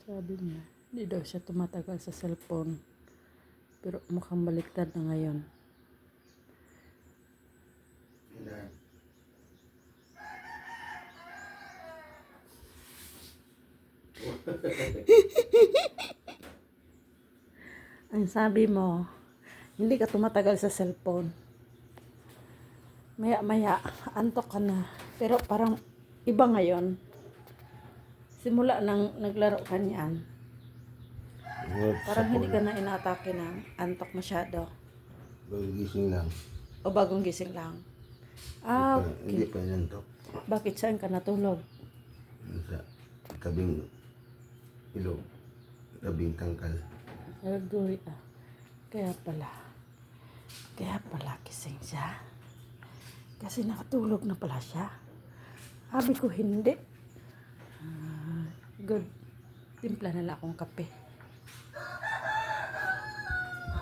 Sabi niya, hindi daw siya tumatagal sa cellphone. Pero mukhang baliktad na ngayon. Ang sabi mo, hindi ka tumatagal sa cellphone. Maya-maya, antok ka na. Pero parang iba ngayon. Simula nang naglaro ka niyan. Parang hindi ka na inaatake ng antok masyado. Bagong gising lang. O bagong gising lang. Hindi pa nantok. Bakit saan ka natulog? Sa tabing ilog. Tabing tangkal. Agoy, Kaya pala gising siya. Kasi nakatulog na pala siya. Sabi ko hindi. Good. Timpla na lang akong kape.